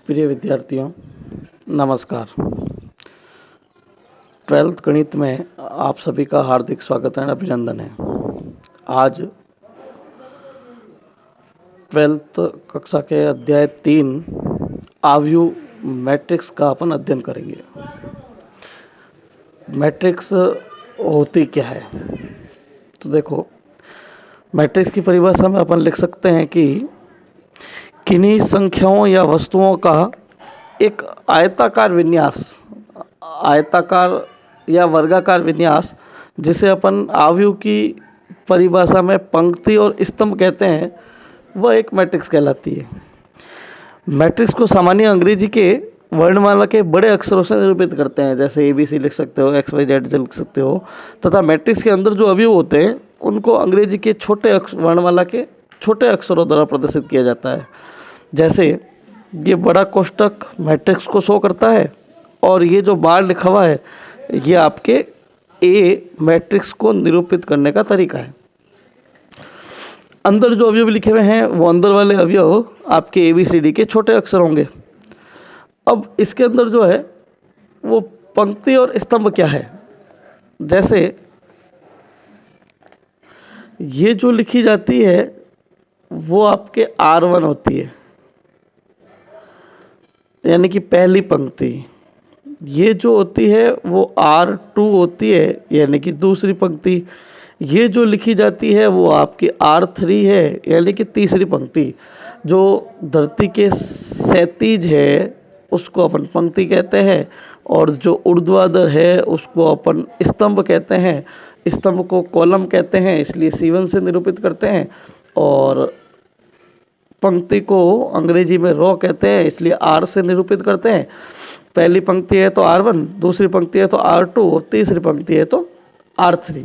प्रिय विद्यार्थियों, नमस्कार। 12th गणित में आप सभी का हार्दिक स्वागत है, अभिनंदन है। आज 12th कक्षा के अध्याय 3 आव्यूह मैट्रिक्स का अपन अध्ययन करेंगे। मैट्रिक्स होती क्या है? तो देखो, मैट्रिक्स की परिभाषा में अपन लिख सकते हैं कि किन्हीं संख्याओं या वस्तुओं का एक आयताकार या वर्गाकार विन्यास, जिसे अपन आव्यूह की परिभाषा में पंक्ति और स्तंभ कहते हैं, वह एक मैट्रिक्स कहलाती है। मैट्रिक्स को सामान्य अंग्रेजी के वर्णमाला के बड़े अक्षरों से निरूपित करते हैं, जैसे ABC लिख सकते हो, XYZ लिख सकते हो, तथा मैट्रिक्स के अंदर जो अवयव होते हैं उनको अंग्रेजी के वर्णमाला के छोटे अक्षरों द्वारा प्रदर्शित किया जाता है। जैसे ये बड़ा कोष्टक मैट्रिक्स को शो करता है और ये जो बार लिखा हुआ है ये आपके ए मैट्रिक्स को निरूपित करने का तरीका है। अंदर जो अवयव लिखे हुए हैं वो अंदर वाले अवयव आपके ABCD के छोटे अक्षर होंगे। अब इसके अंदर जो है वो पंक्ति और स्तंभ क्या है, जैसे ये जो लिखी जाती है वो आपके R1 होती है, यानी कि पहली पंक्ति। ये जो होती है वो R2 होती है, यानी कि दूसरी पंक्ति। ये जो लिखी जाती है वो आपकी R3 है, यानी कि तीसरी पंक्ति। जो धरती के क्षैतिज है उसको अपन पंक्ति कहते हैं, और जो ऊर्ध्वाधर है उसको अपन स्तंभ कहते हैं। स्तंभ को कॉलम कहते हैं, इसलिए C1 से निरूपित करते हैं, और पंक्ति को अंग्रेजी में रो कहते हैं, इसलिए R से निरूपित करते हैं। पहली पंक्ति है तो R1, दूसरी पंक्ति है तो R2, और तीसरी पंक्ति है तो R3।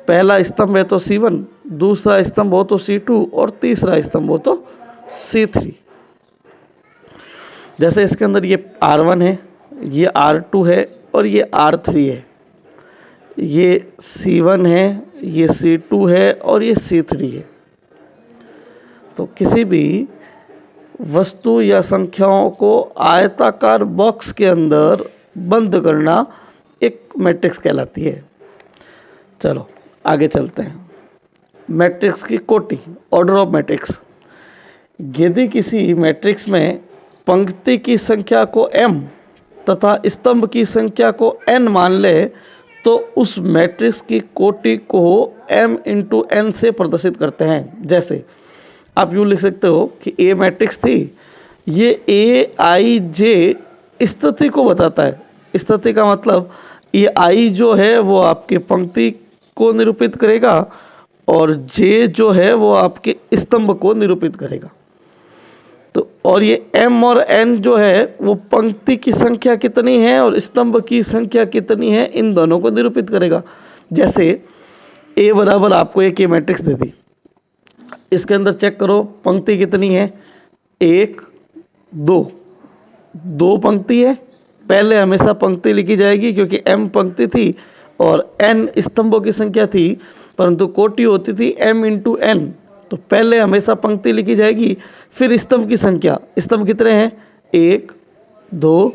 पहला स्तंभ है तो C1, दूसरा स्तंभ हो तो C2, और तीसरा स्तंभ हो तो C3। जैसे इसके अंदर ये R1 है, ये R2 है और ये R3 है। ये C1 है, ये C2 है और ये C3 है। तो किसी भी वस्तु या संख्याओं को आयताकार बॉक्स के अंदर बंद करना एक मैट्रिक्स कहलाती है। चलो आगे चलते हैं। मैट्रिक्स की कोटि, ऑर्डर ऑफ मैट्रिक्स। यदि किसी मैट्रिक्स में पंक्ति की संख्या को m तथा स्तंभ की संख्या को n मान ले तो उस मैट्रिक्स की कोटि को m × n से प्रदर्शित करते हैं। जैसे आप यूँ लिख सकते हो कि A मैट्रिक्स थी, ये AIJ स्थिति को बताता है। स्थिति का मतलब ये I जो है वो आपकी पंक्ति को निरूपित करेगा और J जो है वो आपके स्तंभ को निरूपित करेगा। तो और ये M और N जो है वो पंक्ति की संख्या कितनी है और स्तंभ की संख्या कितनी है, इन दोनों को निरूपित करेगा। जैसे A बराबर आपको एक A मैट्रिक्स दे दी, इसके अंदर चेक करो पंक्ति कितनी है, 1 2, 2 पंक्ति है। पहले हमेशा पंक्ति लिखी जाएगी क्योंकि m पंक्ति थी और n स्तंभों की संख्या थी, परंतु कोटि होती थी m × n, तो पहले हमेशा पंक्ति लिखी जाएगी, फिर स्तंभ की संख्या। स्तंभ कितने हैं, 1 2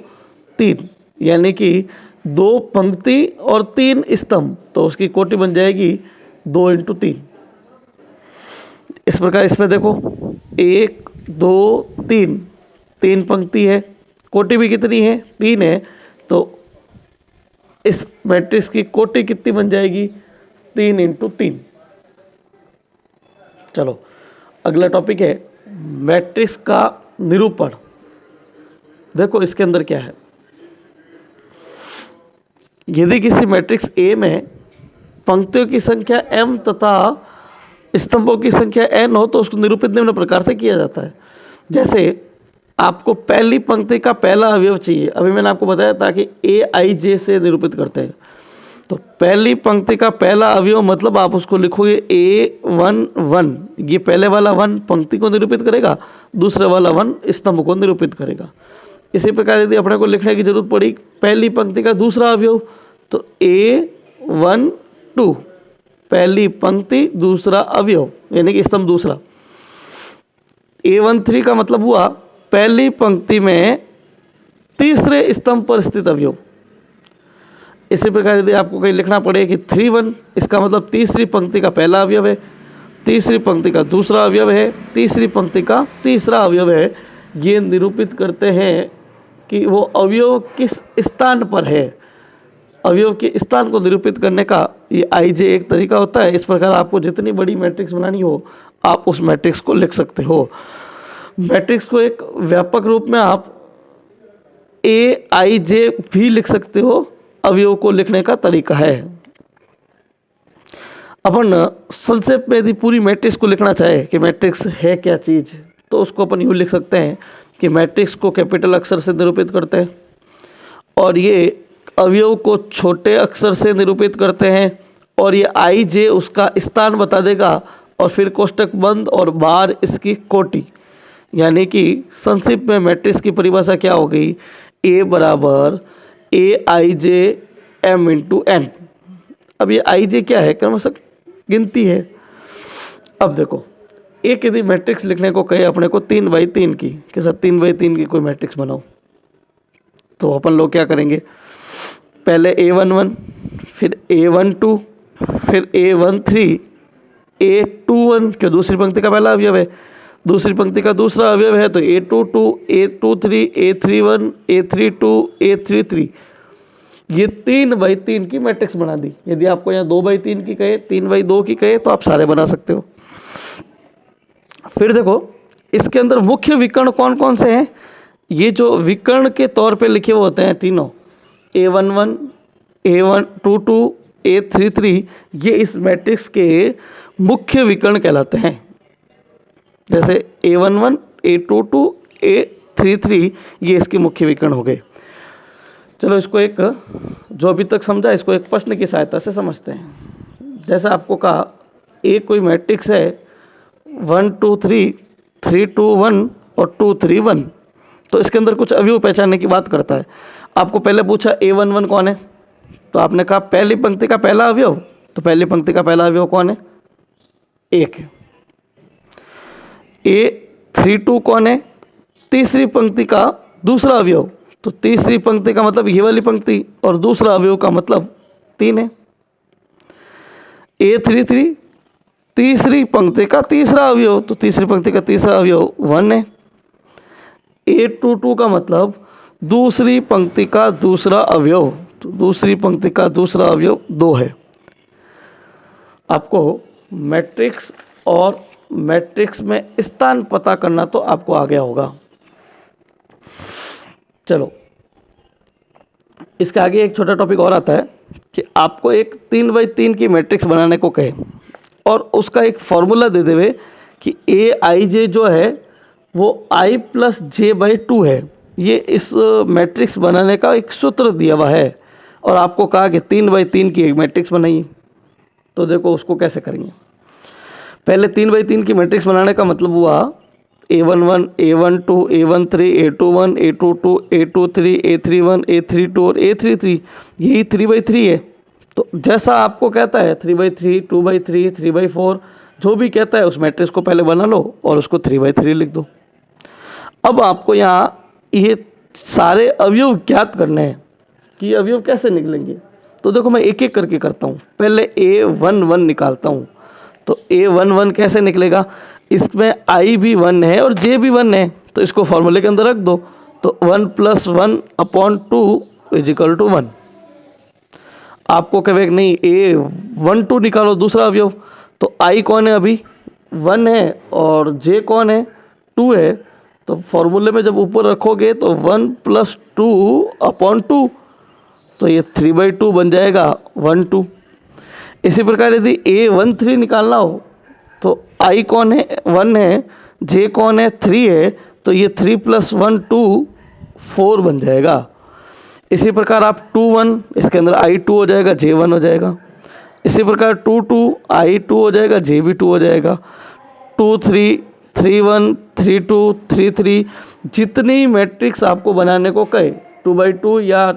3, यानी कि 2 पंक्ति और 3 स्तंभ, तो उसकी कोटि बन जाएगी 2 × 3। इस प्रकार इसमें देखो 1 2 3, 3 पंक्ति है, कोटि भी कितनी है, 3 है, तो इस मैट्रिक्स की कोटि कितनी बन जाएगी, 3 × 3। चलो अगला टॉपिक है मैट्रिक्स का निरूपण। देखो इसके अंदर क्या है। यदि किसी मैट्रिक्स A में पंक्तियों की संख्या m तथा स्तंभों की संख्या n हो तो उसको निरूपित निम्न प्रकार से किया जाता है। जैसे आपको पहली पंक्ति का पहला अवयव चाहिए, अभी मैंने आपको बताया था कि AIJ से निरूपित करते हैं। तो पहली पंक्ति का पहला अवयव मतलब आप उसको लिखोगे A1 1, ये पहले वाला 1 पंक्ति को निरूपित करेगा, दूसरे वाला 1 स्तंभ को निरूपित करेगा। इसी प्रकार यदि अपने को लिखने की जरूरत पड़ी पहली पंक्ति का दूसरा अवयव, तो A1 2, पहली पंक्ति दूसरा अवयव, यानी कि स्तंभ दूसरा। A13 का मतलब हुआ पहली पंक्ति में तीसरे स्तंभ पर स्थित अवयव। इसी प्रकार यदि आपको कहीं लिखना पड़े कि 3 1, इसका मतलब तीसरी पंक्ति का पहला अवयव है, तीसरी पंक्ति का दूसरा अवयव है, तीसरी पंक्ति का तीसरा अवयव है। ये निरूपित करते हैं कि वो अवयव किस स्थान पर है। अवयव के स्थान को निरूपित करने का ये IJ एक तरीका होता है। इस प्रकार आपको जितनी बड़ी मैट्रिक्स बनानी हो आप उस मैट्रिक्स को लिख सकते हो। मैट्रिक्स को एक व्यापक रूप में आप AIJ भी लिख सकते हो। अवयव को लिखने का तरीका है। अपन संक्षेप में यदि पूरी मैट्रिक्स को लिखना चाहे कि मैट्रिक्स है क्या चीज, तो उसको अपन यूँ लिख सकते हैं कि मैट्रिक्स को कैपिटल अक्षर से निरूपित करते हैं और ये अवयव को छोटे अक्षर से निरूपित करते हैं और ये IJ उसका स्थान बता देगा और फिर कोष्टक बंद और बाहर इसकी कोटि। यानी कि संक्षिप्त में मैट्रिक्स की परिभाषा क्या हो गई, A बराबर AIJ M इंटू N। अब ये IJ क्या है, क्रमशः गिनती है। अब देखो एक यदि मैट्रिक्स लिखने को कहे अपने को 3x3 की, कि सर 3x3 की कोई मैट्रिक्स बनाओ, तो अपन लोग क्या करेंगे, पहले A11, फिर A12, फिर A13, A21 क्यों दूसरी पंक्ति का पहला अवयव है, दूसरी पंक्ति का दूसरा अवयव है तो A22, A23, A31, A32, A33। ये 3x3 की मैट्रिक्स बना दी। यदि आपको यहाँ 2x3 की कहे, 3x2 की कहे तो आप सारे बना सकते हो। फिर देखो इसके अंदर मुख्य विकर्ण कौन कौन से हैं। ये जो विकर्ण के तौर पे लिखे हुए होते हैं तीनों, A11, A122, A33, ये इस मैट्रिक्स के मुख्य विकर्ण कहलाते हैं। जैसे A11, A22, A33 ये इसके मुख्य विकर्ण हो गए। चलो इसको एक, जो अभी तक समझा इसको एक प्रश्न की सहायता से समझते हैं। जैसे आपको कहा एक कोई मैट्रिक्स है 1 2 3, 3 2 1 और 2 3 1, तो इसके अंदर कुछ अवयव पहचानने की बात करता है। आपको पहले पूछा A11 कौन है, तो आपने कहा पहली पंक्ति का पहला अवयव, तो पहली पंक्ति का पहला अवयव कौन है, 1 है। A32 कौन है, तीसरी पंक्ति का दूसरा अवयव, तो तीसरी पंक्ति का मतलब ये वाली पंक्ति और दूसरा अवयव का मतलब 3 है। A33 तीसरी पंक्ति का तीसरा अवयव, तो तीसरी पंक्ति का तीसरा अवयव 1 है। A22 का मतलब दूसरी पंक्ति का दूसरा अवयव, तो दूसरी पंक्ति का दूसरा अवयव 2 है। आपको मैट्रिक्स और मैट्रिक्स में स्थान पता करना तो आपको आ गया होगा। चलो इसके आगे एक छोटा टॉपिक और आता है कि आपको एक 3x3 की मैट्रिक्स बनाने को कहे और उसका एक फॉर्मूला दे देवे कि AIJ जो है वो I + J/2 है। ये इस मैट्रिक्स बनाने का एक सूत्र दिया हुआ है और आपको कहा कि 3x3 की एक मैट्रिक्स बनाइए। तो देखो उसको कैसे करेंगे। पहले 3x3 की मैट्रिक्स बनाने का मतलब हुआ A11, A12, A13, A21, A22, A23, A31, A32 और A33, यही 3x3 है। तो जैसा आपको कहता है 3x3, 2x3, 3x4, जो भी कहता है उस मैट्रिक्स को पहले बना लो और उसको 3x3 लिख दो। अब आपको यहाँ ये सारे अवयव ज्ञात करने हैं कि अवयव कैसे निकलेंगे। तो देखो मैं एक एक करके करता हूँ। पहले A11 निकालता हूँ, तो A11 कैसे निकलेगा, इसमें I भी 1 है और J भी 1 है, तो इसको फॉर्मूले के अंदर रख दो। तो 1 + 1/2 = 1। आपको कहे नहीं A12 निकालो दूसरा अवयव, तो I कौन है अभी 1 है और J कौन है 2 है, तो फॉर्मूले में जब ऊपर रखोगे तो 1 + 2/2, तो ये 3/2 बन जाएगा 1 2। इसी प्रकार यदि A13 निकालना हो तो I कौन है 1 है, J कौन है 3 है, तो ये 3 + 1 2 4 बन जाएगा। इसी प्रकार आप 2 1, इसके अंदर I 2 हो जाएगा, J 1 हो जाएगा। इसी प्रकार 2 2, I 2 हो जाएगा, J भी 2 हो जाएगा। 2 3, 3 1, 3 2, 3 3, जितनी मैट्रिक्स आपको बनाने को कहे 2x2 या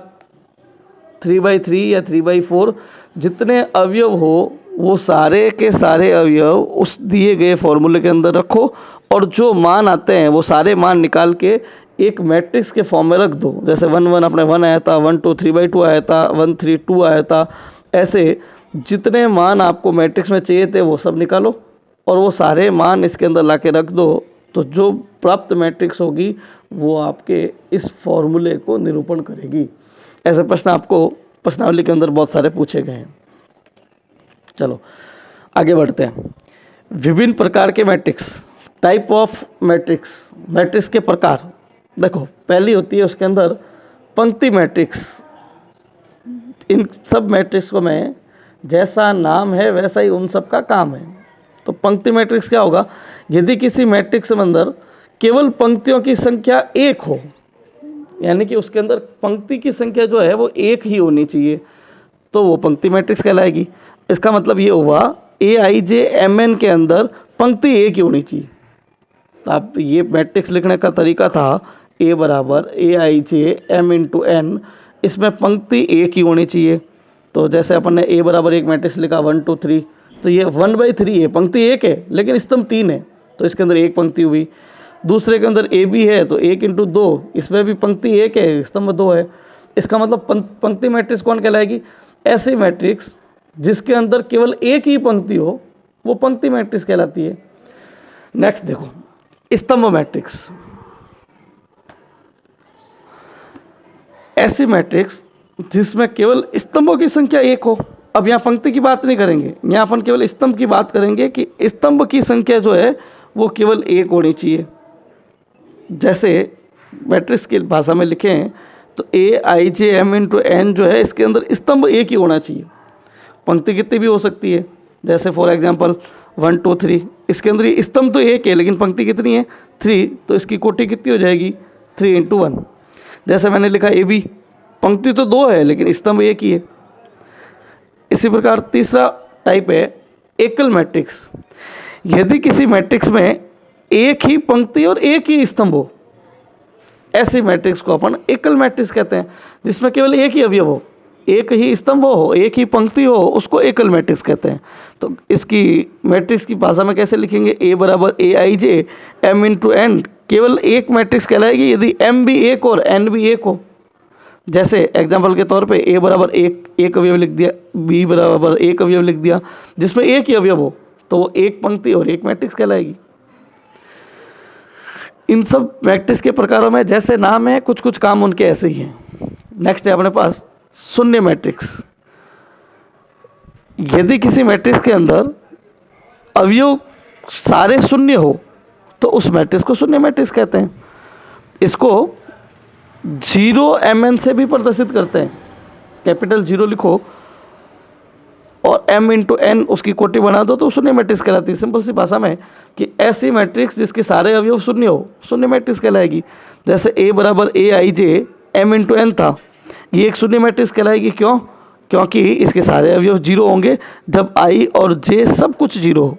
3x3 या 3x4, जितने अवयव हो वो सारे के सारे अवयव उस दिए गए फॉर्मूले के अंदर रखो और जो मान आते हैं वो सारे मान निकाल के एक मैट्रिक्स के फॉर्म में रख दो। जैसे 1 1 अपने 1 आया था, 1 2 3/2 आया था, 1 3 2 आया था। ऐसे जितने मान आपको मैट्रिक्स में चाहिए थे वो सब निकालो और वो सारे मान इसके अंदर ला के रख दो। तो जो प्राप्त मैट्रिक्स होगी वो आपके इस फॉर्मूले को निरूपण करेगी। ऐसे प्रश्न आपको प्रश्नावली के अंदर बहुत सारे पूछे गए हैं। चलो आगे बढ़ते हैं। विभिन्न प्रकार के matrix, type of matrix, matrix के प्रकार। देखो पहली होती है उसके अंदर पंक्ति मैट्रिक्स। इन सब मैट्रिक्स को मैं जैसा नाम है वैसा ही उन सब का काम है। तो पंक्ति मैट्रिक्स क्या होगा? यदि किसी मैट्रिक्स के अंदर केवल पंक्तियों की संख्या एक हो, यानी कि उसके अंदर पंक्ति की संख्या जो है वो एक ही होनी चाहिए, तो वो पंक्ति मैट्रिक्स कहलाएगी। इसका मतलब ये हुआ AIJMN के अंदर पंक्ति एक ही होनी चाहिए। आप ये मैट्रिक्स लिखने का तरीका था A बराबर AIJM इंटू N, इसमें पंक्ति एक ही होनी चाहिए। तो जैसे अपन ने A बराबर एक मैट्रिक्स लिखा 1 2 3, तो ये 1/3 है, पंक्ति एक है लेकिन स्तंभ 3 है, तो इसके अंदर एक पंक्ति हुई। दूसरे के अंदर AB है तो 1 इंटू 2, इसमें भी पंक्ति एक है, स्तंभ 2 है। इसका मतलब पंक्ति मैट्रिक्स कौन कहलाएगी? ऐसी मैट्रिक्स जिसके अंदर केवल एक ही पंक्ति हो वो पंक्ति मैट्रिक्स कहलाती है। नेक्स्ट देखो स्तंभ मैट्रिक्स। ऐसी मैट्रिक्स जिसमें केवल स्तंभों की संख्या एक हो। अब यहाँ पंक्ति की बात नहीं करेंगे, यहाँ अपन केवल स्तंभ की बात करेंगे कि स्तंभ की संख्या जो है वो केवल एक होनी चाहिए। जैसे मैट्रिक्स की भाषा में लिखें तो AIJM इंटू N जो है इसके अंदर स्तंभ एक ही होना चाहिए। पंक्ति कितनी भी हो सकती है, जैसे फॉर एग्जांपल 1 2 3, इसके अंदर ये स्तंभ तो एक है लेकिन पंक्ति कितनी है? 3, तो इसकी कोटि कितनी हो जाएगी? 3 इंटू 1। जैसे मैंने लिखा AB, पंक्ति तो 2 है लेकिन स्तंभ एक ही है। इसी प्रकार तीसरा टाइप है एकल मैट्रिक्स। यदि किसी मैट्रिक्स में एक ही पंक्ति और एक ही स्तंभ हो, ऐसी मैट्रिक्स को अपन एकल मैट्रिक्स कहते हैं। जिसमें केवल एक ही अवयव हो, एक ही स्तंभ हो, एक ही पंक्ति हो, उसको एकल मैट्रिक्स कहते हैं। तो इसकी मैट्रिक्स की भाषा में कैसे लिखेंगे? A बराबर AIJM इंटू N केवल एक मैट्रिक्स कहलाएगी यदि M भी एक और N भी एक हो। जैसे एग्जाम्पल के तौर पे A बराबर एक अवयव लिख दिया, B बराबर एक अवयव लिख दिया, जिसमें एक ही अवयव हो तो वो एक पंक्ति और एक मैट्रिक्स कहलाएगी। इन सब मैट्रिक्स के प्रकारों में जैसे नाम है कुछ कुछ काम उनके ऐसे ही हैं। नेक्स्ट है अपने पास शून्य मैट्रिक्स। यदि किसी मैट्रिक्स के अंदर अवयव सारे शून्य हो तो उस मैट्रिक्स को शून्य मैट्रिक्स कहते हैं। इसको 0MN से भी प्रदर्शित करते हैं। कैपिटल 0 लिखो और M इंटू N उसकी कोटि बना दो तो शून्य मैट्रिक्स कहलाती है। सिंपल सी भाषा में कि ऐसी मैट्रिक्स जिसके सारे अवयव शून्य हो, शून्य मैट्रिक्स कहलाएगी। जैसे A बराबर AIJM इंटू N था, ये एक शून्य मैट्रिक्स कहलाएगी। क्यों? क्योंकि इसके सारे अवयव 0 होंगे जब I और J सब कुछ 0 हो।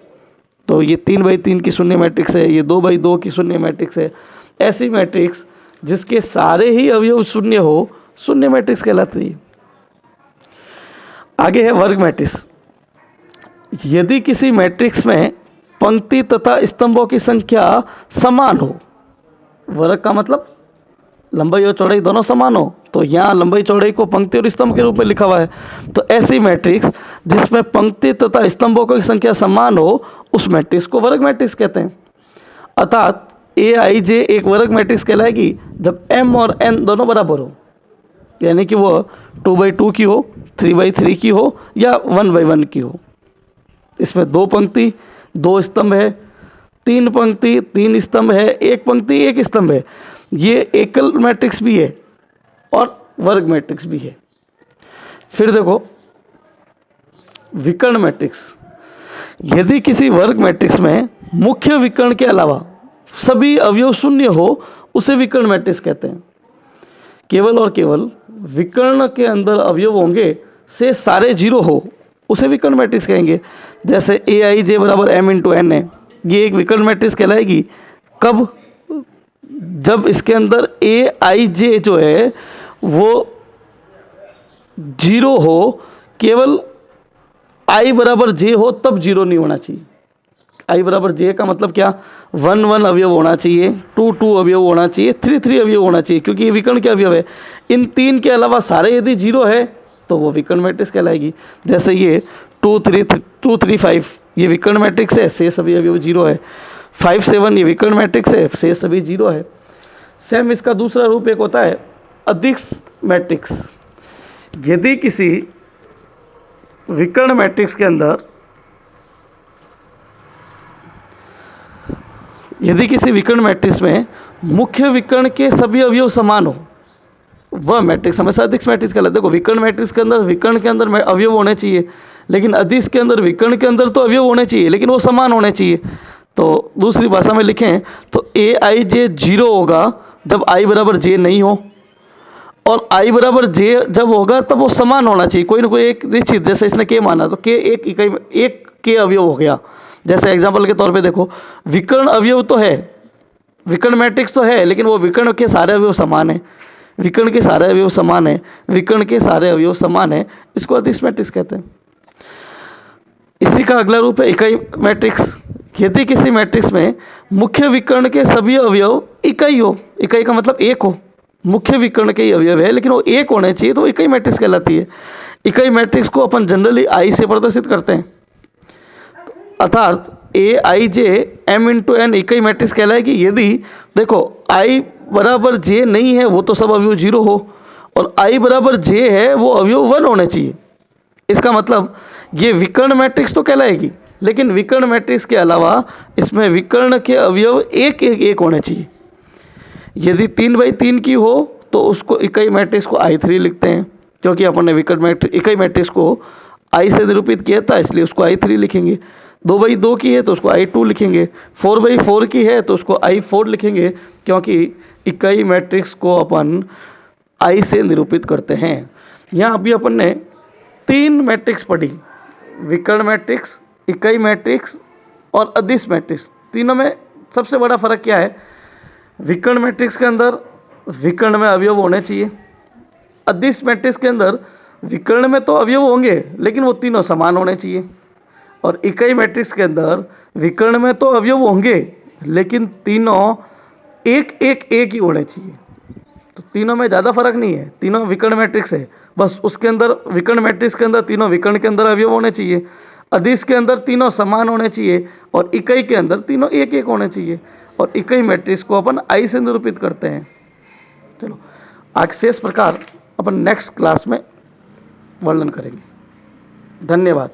तो ये 3/3 की शून्य मैट्रिक्स है, ये 2/2 की शून्य मैट्रिक्स है। ऐसी मैट्रिक्स जिसके सारे ही अवयव शून्य हो, शून्य मैट्रिक्स कहलाती है। आगे है वर्ग मैट्रिक्स। यदि किसी मैट्रिक्स में पंक्ति तथा स्तंभों की संख्या समान हो, वर्ग का मतलब लंबाई और चौड़ाई दोनों समान हो, तो यहाँ लंबाई चौड़ाई को पंक्ति और स्तंभ के रूप में लिखा हुआ है। तो ऐसी मैट्रिक्स जिसमें पंक्ति तथा स्तंभों की संख्या समान हो उस मैट्रिक्स को वर्ग मैट्रिक्स कहते हैं। अर्थात AIJ एक वर्ग मैट्रिक्स कहलाएगी जब M और N दोनों बराबर हो, यानी कि वो 2/2 की हो, 3/3 की हो या 1/1 की हो। इसमें 2 पंक्ति 2 स्तंभ है, 3 पंक्ति 3 स्तंभ है, 1 पंक्ति 1 स्तंभ है। ये एकल मैट्रिक्स भी है और वर्ग मैट्रिक्स भी है। फिर देखो विकर्ण मैट्रिक्स। यदि किसी वर्ग मैट्रिक्स में मुख्य विकर्ण के अलावा सभी अवयव शून्य हो उसे विकर्ण मैट्रिक्स कहते हैं। केवल और केवल विकर्ण के अंदर अवयव होंगे से सारे 0 हो उसे विकर्ण मैट्रिक्स कहेंगे। जैसे AIJ बराबर M इंटू N है, ये एक विकर्ण मैट्रिक्स कहलाएगी। कब? जब इसके अंदर AIJ जो है वो 0 हो, केवल आई बराबर जे हो तब जीरो नहीं होना चाहिए। आई बराबर जे का मतलब क्या, 1 1 अवयव होना चाहिए, 2 2 अवयव होना चाहिए, 3 3 अवयव होना चाहिए, क्योंकि ये विकर्ण के अवयव है। इन तीन के अलावा सारे यदि जीरो है तो वो विकर्ण मैट्रिक्स कहलाएगी। जैसे ये 2 3 5 ये विकर्ण मैट्रिक्स है, शेष सभी अवयव जीरो है। 5 7 ये विकर्ण मैट्रिक्स है, शेष सभी जीरो है। सेम इसका दूसरा रूप एक होता है अदिश मैट्रिक्स। यदि किसी विकर्ण मैट्रिक्स के अंदर यदि किसी विकर्ण मैट्रिक्स में मुख्य विकर्ण के सभी अवयव समान हो, वह मैट्रिक्स हमेशा अदिश मैट्रिक्स कहलाता है। देखो विकर्ण मैट्रिक्स के अंदर विकर्ण के अंदर अवयव होने चाहिए, लेकिन अदिश के अंदर विकर्ण के अंदर तो अवयव होने चाहिए लेकिन वो समान होने चाहिए। तो दूसरी भाषा में लिखें तो ए आई जे जीरो होगा जब आई बराबर जे नहीं हो, और आई बराबर जे जब होगा तब वो समान होना चाहिए, कोई ना कोई एक निश्चित। जैसे इसने के माना तो के एक इकाई, एक के अवयव हो गया। जैसे एग्जाम्पल के तौर पे देखो, विकर्ण अवयव तो है, विकर्ण मैट्रिक्स तो है, लेकिन वो विकर्ण के सारे अवयव समान है, विकर्ण के सारे अवयव समान है, विकर्ण के सारे अवयव समान है, इसको अदिश मैट्रिक्स कहते हैं। इसी का अगला रूप है इकाई मैट्रिक्स। यदि किसी मैट्रिक्स में मुख्य विकर्ण के सभी अवयव इकाई हो, इकाई का मतलब एक हो, मुख्य विकर्ण के ही अवयव है लेकिन वो एक होने चाहिए, तो वो इकाई मैट्रिक्स कहलाती है। इकाई मैट्रिक्स को अपन जनरली आई से प्रदर्शित करते हैं, अर्थात ए आई जे एम इंटू एन इकाई मैट्रिक्स कहलाएगी। यदि देखो आई बराबर जे नहीं है, वो तो सब अवयव जीरो हो, और आई बराबर जे है वो अवयव 1 होने चाहिए। इसका मतलब ये विकर्ण मैट्रिक्स तो कहलाएगी, लेकिन विकर्ण मैट्रिक्स के अलावा इसमें विकर्ण के अवयव एक एक एक होने चाहिए। यदि 3/3 की हो तो उसको इकाई मैट्रिक्स को I3 लिखते हैं, क्योंकि अपन ने विकर्ण मैट्रिक्स इकाई मैट्रिक्स को I से निरूपित किया था, इसलिए उसको I3 लिखेंगे। 2/2 की है तो उसको I2 लिखेंगे। 4/4 की है तो उसको I4 लिखेंगे, क्योंकि इकाई मैट्रिक्स को अपन I से निरूपित करते हैं। यहाँ अभी अपन ने 3 मैट्रिक्स पढ़ी, विकर्ण मैट्रिक्स, इकाई मैट्रिक्स और अदिश मैट्रिक्स। तीनों में सबसे बड़ा फर्क क्या है, विकर्ण मैट्रिक्स के अंदर विकर्ण में अवयव होने चाहिए, अदिश मैट्रिक्स के अंदर विकर्ण में तो अवयव होंगे लेकिन वो तीनों समान होने चाहिए, और इकाई मैट्रिक्स के अंदर विकर्ण में तो अवयव होंगे लेकिन तीनों एक एक एक ही होने चाहिए। तो तीनों में ज़्यादा फर्क नहीं है, तीनों विकर्ण मैट्रिक्स है, बस उसके अंदर विकर्ण मैट्रिक्स के अंदर तीनों विकर्ण के अंदर अवयव होने चाहिए, अदिश के अंदर तीनों समान होने चाहिए, और इकाई के अंदर तीनों एक एक होने चाहिए, और इकाई मैट्रिक्स को अपन आई से निरूपित करते हैं। चलो आज से इस प्रकार अपन नेक्स्ट क्लास में वर्णन करेंगे। धन्यवाद।